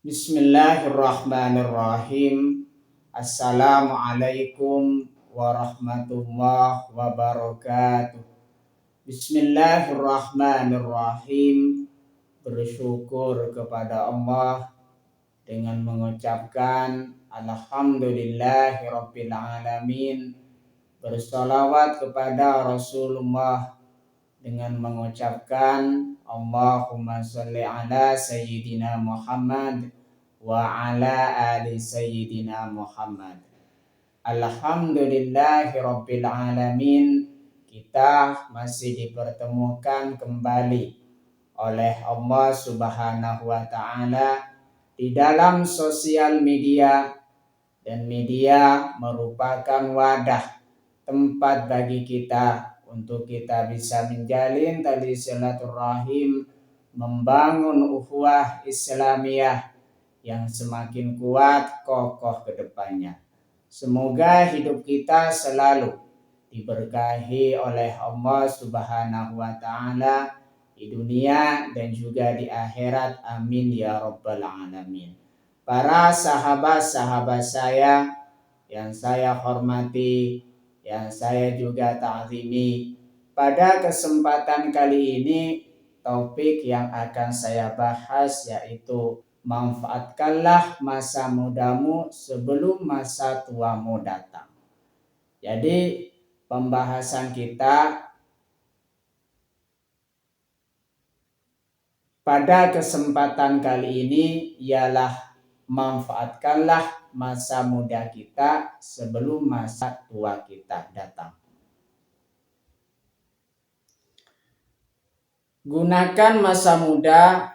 Bismillahirrahmanirrahim. Assalamualaikum warahmatullahi wabarakatuh. Bismillahirrahmanirrahim. Bersyukur kepada Allah dengan mengucapkan Alhamdulillahirabbil alamin. Bersolawat kepada Rasulullah dengan mengucapkan Allahumma sholli ala Sayyidina Muhammad wa ala ali Sayyidina Muhammad. Alhamdulillahi Rabbil Alamin. Kita masih dipertemukan kembali oleh Allah Subhanahu wa Ta'ala di dalam sosial media, dan media merupakan wadah tempat bagi kita untuk kita bisa menjalin tali silaturahim, membangun ukhuwah Islamiyah yang semakin kuat kokoh ke depannya. Semoga hidup kita selalu diberkahi oleh Allah Subhanahu wa Ta'ala di dunia dan juga di akhirat. Amin ya rabbal alamin. Para sahabat-sahabat saya yang saya hormati, yang saya juga ta'zimi, pada kesempatan kali ini topik yang akan saya bahas yaitu manfaatkanlah masa mudamu sebelum masa tuamu datang. Jadi pembahasan kita pada kesempatan kali ini ialah manfaatkanlah masa muda kita sebelum masa tua kita datang. Gunakan masa muda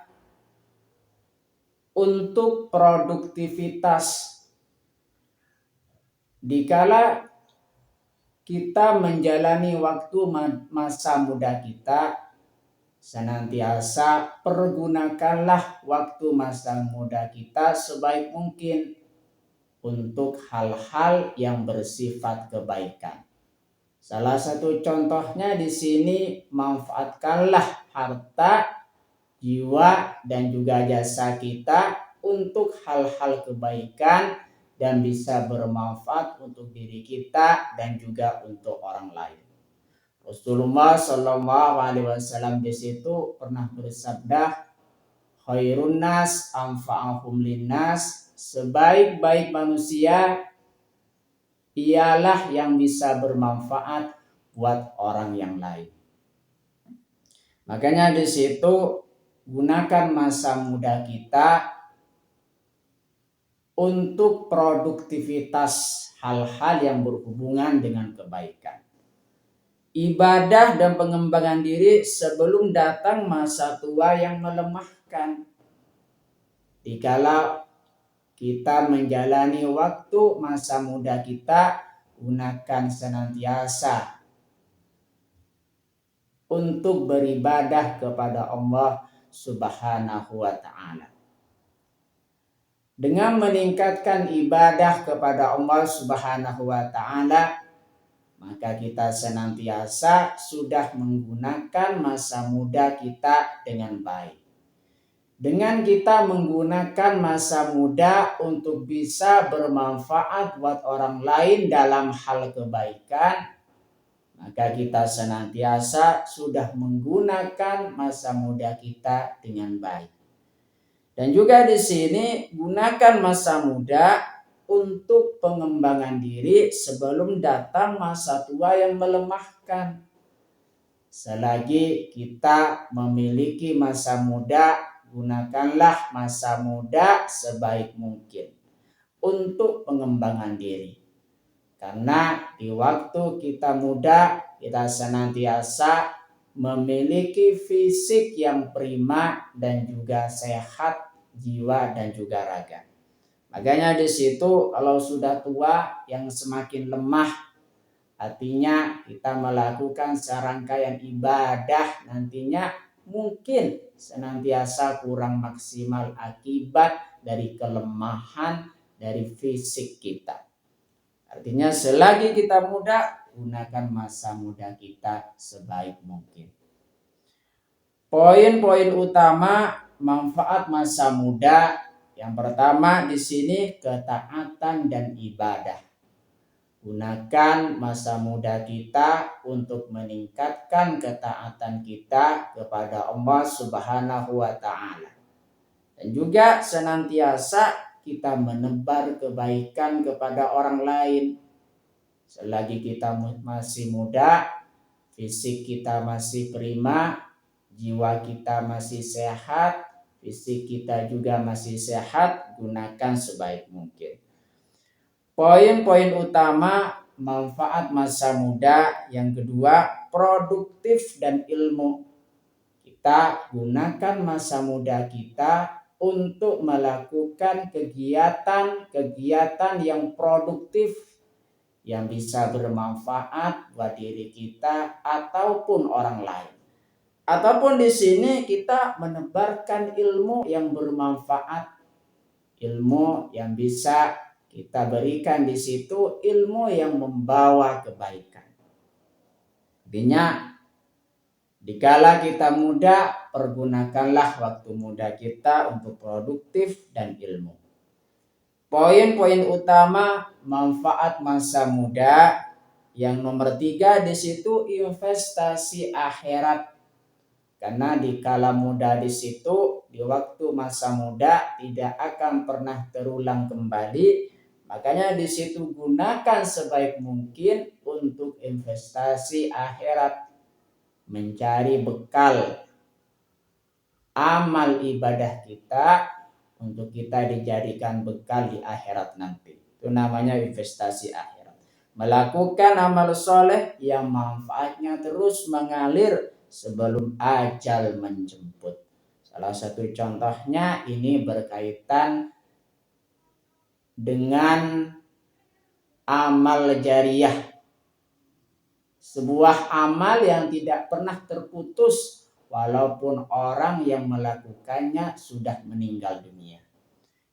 untuk produktivitas. Dikala kita menjalani waktu masa muda kita, senantiasa pergunakanlah waktu masa muda kita sebaik mungkin untuk hal-hal yang bersifat kebaikan. Salah satu contohnya di sini, manfaatkanlah harta, jiwa, dan juga jasa kita untuk hal-hal kebaikan dan bisa bermanfaat untuk diri kita dan juga untuk orang lain. Rasulullah Shallallahu Alaihi Wasallam di situ pernah bersabda, khairun nas anfa'ahum linnas, sebaik-baik manusia ialah yang bisa bermanfaat buat orang yang lain. Makanya di situ gunakan masa muda kita untuk produktivitas hal-hal yang berhubungan dengan kebaikan. Ibadah dan pengembangan diri sebelum datang masa tua yang melemahkan. Dikala kita menjalani waktu masa muda kita, gunakan senantiasa untuk beribadah kepada Allah Subhanahu wa Ta'ala. Dengan meningkatkan ibadah kepada Allah Subhanahu wa Ta'ala, maka kita senantiasa sudah menggunakan masa muda kita dengan baik. Dengan kita menggunakan masa muda untuk bisa bermanfaat buat orang lain dalam hal kebaikan, maka kita senantiasa sudah menggunakan masa muda kita dengan baik. Dan juga di sini gunakan masa muda untuk pengembangan diri sebelum datang masa tua yang melemahkan. Selagi kita memiliki masa muda, gunakanlah masa muda sebaik mungkin untuk pengembangan diri. Karena di waktu kita muda, kita senantiasa memiliki fisik yang prima dan juga sehat jiwa dan juga raga. Makanya di situ kalau sudah tua yang semakin lemah, artinya kita melakukan serangkaian ibadah nantinya mungkin senantiasa kurang maksimal akibat dari kelemahan dari fisik kita. Artinya selagi kita muda, gunakan masa muda kita sebaik mungkin. Poin-poin utama manfaat masa muda Yang pertama di sini ketaatan dan ibadah. Gunakan masa muda kita untuk meningkatkan ketaatan kita kepada Allah Subhanahu wa taala. Dan juga senantiasa kita menebar kebaikan kepada orang lain. Selagi kita masih muda, fisik kita masih prima, jiwa kita masih sehat, fisik kita juga masih sehat, gunakan sebaik mungkin. Poin-poin utama manfaat masa muda yang kedua, produktif dan ilmu. Kita gunakan masa muda kita untuk melakukan kegiatan-kegiatan yang produktif yang bisa bermanfaat buat diri kita ataupun orang lain. Ataupun di sini kita menebarkan ilmu yang bermanfaat, ilmu yang bisa kita berikan di situ, ilmu yang membawa kebaikan. Artinya, dikala kita muda, pergunakanlah waktu muda kita untuk produktif dan ilmu. Poin-poin utama manfaat masa muda yang nomor 3 di situ investasi akhirat. Karena di kala muda di situ, di waktu masa muda tidak akan pernah terulang kembali. Makanya di situ gunakan sebaik mungkin untuk investasi akhirat, mencari bekal amal ibadah kita untuk kita dijadikan bekal di akhirat nanti. Itu namanya investasi akhirat. Melakukan amal soleh yang manfaatnya terus mengalir sebelum ajal menjemput. Salah satu contohnya ini berkaitan dengan amal jariyah. Sebuah amal yang tidak pernah terputus walaupun orang yang melakukannya sudah meninggal dunia.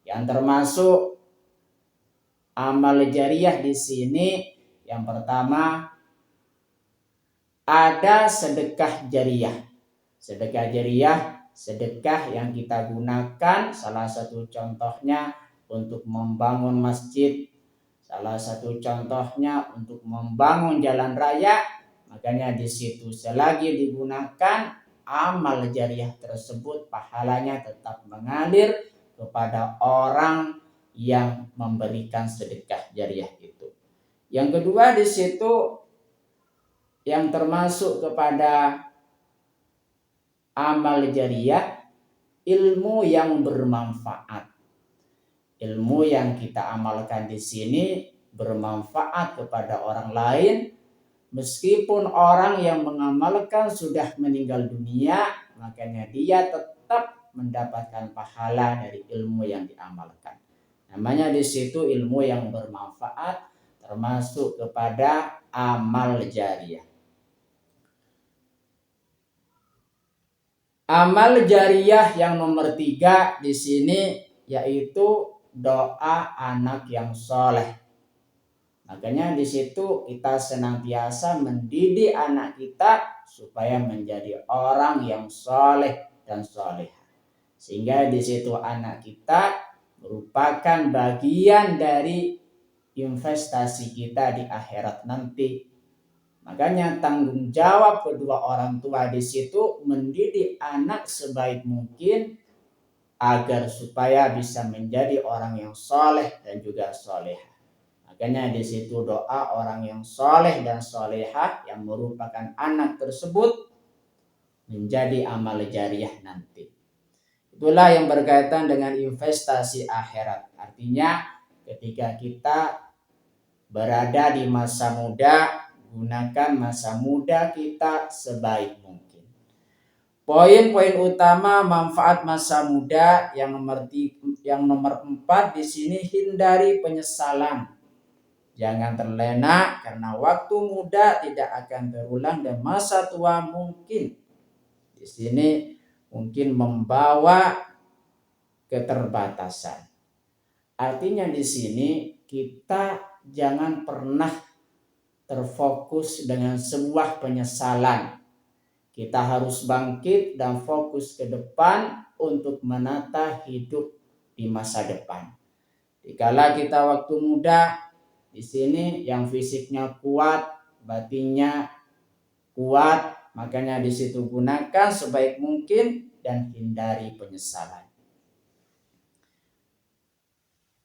Yang termasuk amal jariyah di sini yang pertama ada sedekah jariyah. Sedekah jariyah, sedekah yang kita gunakan salah satu contohnya untuk membangun masjid, salah satu contohnya untuk membangun jalan raya. Makanya di situ selagi digunakan amal jariyah tersebut pahalanya tetap mengalir kepada orang yang memberikan sedekah jariyah itu. Yang kedua di situ yang termasuk kepada amal jariyah, ilmu yang bermanfaat. Ilmu yang kita amalkan di sini bermanfaat kepada orang lain, meskipun orang yang mengamalkan sudah meninggal dunia, makanya dia tetap mendapatkan pahala dari ilmu yang diamalkan. Namanya di situ ilmu yang bermanfaat, termasuk kepada amal jariyah. Amal jariyah yang nomor 3 di sini yaitu doa anak yang soleh. Makanya di situ kita senantiasa mendidik anak kita supaya menjadi orang yang soleh dan solehah. Sehingga di situ anak kita merupakan bagian dari investasi kita di akhirat nanti. Makanya tanggung jawab kedua orang tua di situ mendidik anak sebaik mungkin agar supaya bisa menjadi orang yang soleh dan juga solehah. Makanya di situ doa orang yang soleh dan solehah yang merupakan anak tersebut menjadi amal jariyah nanti. Itulah yang berkaitan dengan investasi akhirat. Artinya ketika kita berada di masa muda, gunakan masa muda kita sebaik mungkin. Poin-poin utama manfaat masa muda yang nomor 4 di sini, hindari penyesalan. Jangan terlena karena waktu muda tidak akan terulang dan masa tua mungkin di sini mungkin membawa keterbatasan. Artinya di sini kita jangan pernah terfokus dengan sebuah penyesalan. Kita harus bangkit dan fokus ke depan untuk menata hidup di di masa depan. Dikala kita waktu muda, di sini yang fisiknya kuat, batinnya kuat, makanya di situ gunakan sebaik mungkin dan hindari penyesalan.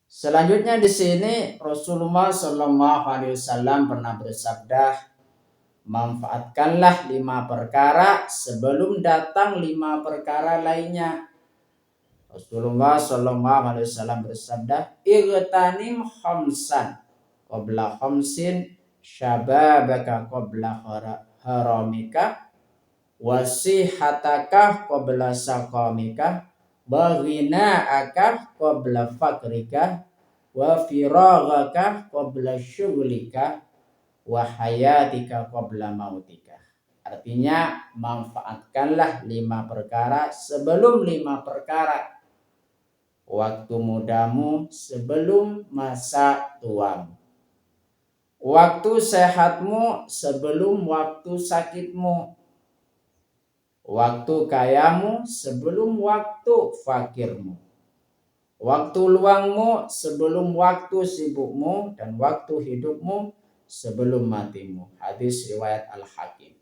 Selanjutnya di sini Rasulullah Shallallahu Alaihi Wasallam pernah bersabda, manfaatkanlah 5 perkara sebelum datang 5 perkara lainnya. Rasulullah Shallallahu Alaihi Wasallam bersabda, "Igtanim khamsan qabla khamsin, syababaka qabla haramika, wasihataka qabla saqamika, baghina'aka qabla fakrika, wa firaghaka qabla syughlika, wa hayatika qabla mautika." Artinya, manfaatkanlah 5 perkara sebelum 5 perkara. Waktu mudamu sebelum masa tuamu. Waktu sehatmu sebelum waktu sakitmu. Waktu kayamu sebelum waktu fakirmu. Waktu luangmu sebelum waktu sibukmu, dan waktu hidupmu sebelum matimu. Hadis riwayat Al-Hakim.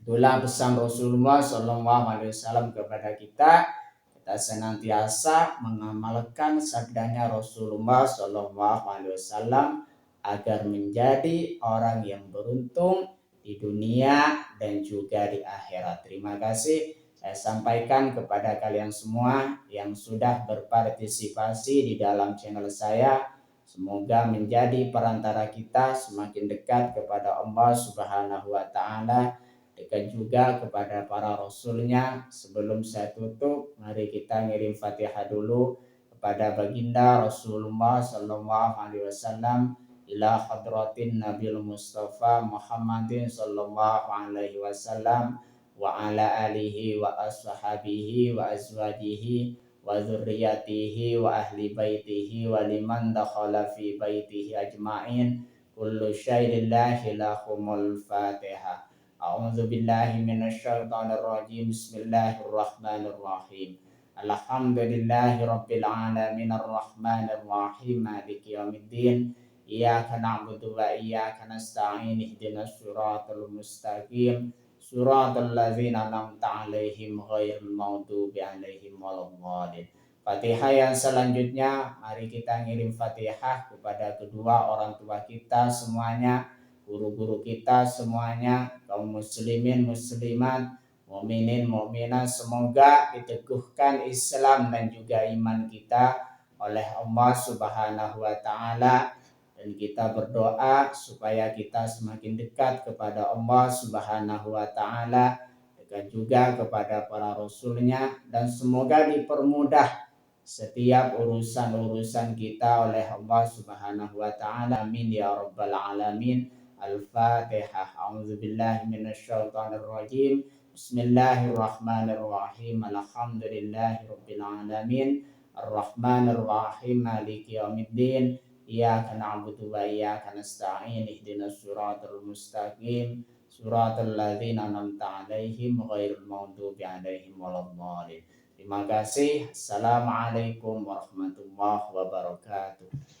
Itulah pesan Rasulullah SAW kepada kita. Kita senantiasa mengamalkan sabdanya Rasulullah SAW agar menjadi orang yang beruntung di dunia dan juga di akhirat. Terima kasih saya sampaikan kepada kalian semua yang sudah berpartisipasi di dalam channel saya. Semoga menjadi perantara kita semakin dekat kepada Allah Subhanahu wa Ta'ala, dekat juga kepada para rasulnya. Sebelum saya tutup, mari kita ngirim Fatihah dulu kepada baginda Rasulullah Sallallahu Alaihi Wasallam, ila hadratin Nabil Mustafa Muhammadin Sallallahu Alaihi Wasallam, wa ala alihi wa ashabihi wa azwajihi wa dzurriyyatihi wa ahli baitihi wa liman dakhala fi baitihi ajma'in. Kullu syai'in lahumul Fatihah. A'udzu billahi minasyaitonir rajim. Bismillahirrahmanirrahim. Alhamdulillahi rabbil alamin arrahmanir rahim maliki yaumiddin. Iyyaka na'budu wa iyyaka nasta'in. Ihdinas siratal mustaqim. Siratal ladzina an'amta 'alaihim ghairil maghdubi 'alaihim waladdallin. Fatihah yang selanjutnya, mari kita ngirim Fatihah kepada kedua orang tua kita semuanya, guru-guru kita semuanya, kaum muslimin muslimat, mukminin mukminat, semoga diteguhkan Islam dan juga iman kita oleh Allah Subhanahu wa Ta'ala, dan kita berdoa supaya kita semakin dekat kepada Allah Subhanahu wa Ta'ala, dekat juga kepada para rasulnya, dan semoga dipermudah setiap urusan-urusan kita oleh Allah Subhanahu wa Ta'ala. Amin ya rabbal alamin. Al-Fatihah. A'udzubillahi minasyaitonir rajim. Bismillahirrahmanirrahim. Alhamdulillahi rabbil alamin. Arrahmanir rahim. Maliki yaumiddin. Iyyaka na'budu wa iyyaka nasta'in. Ihdinas siratal mustaqim. Siratal ladzina an'amta 'alaihim ghairil maghdubi 'alaihim waladdallin. Terima kasih. Assalamualaikum warahmatullahi wabarakatuh.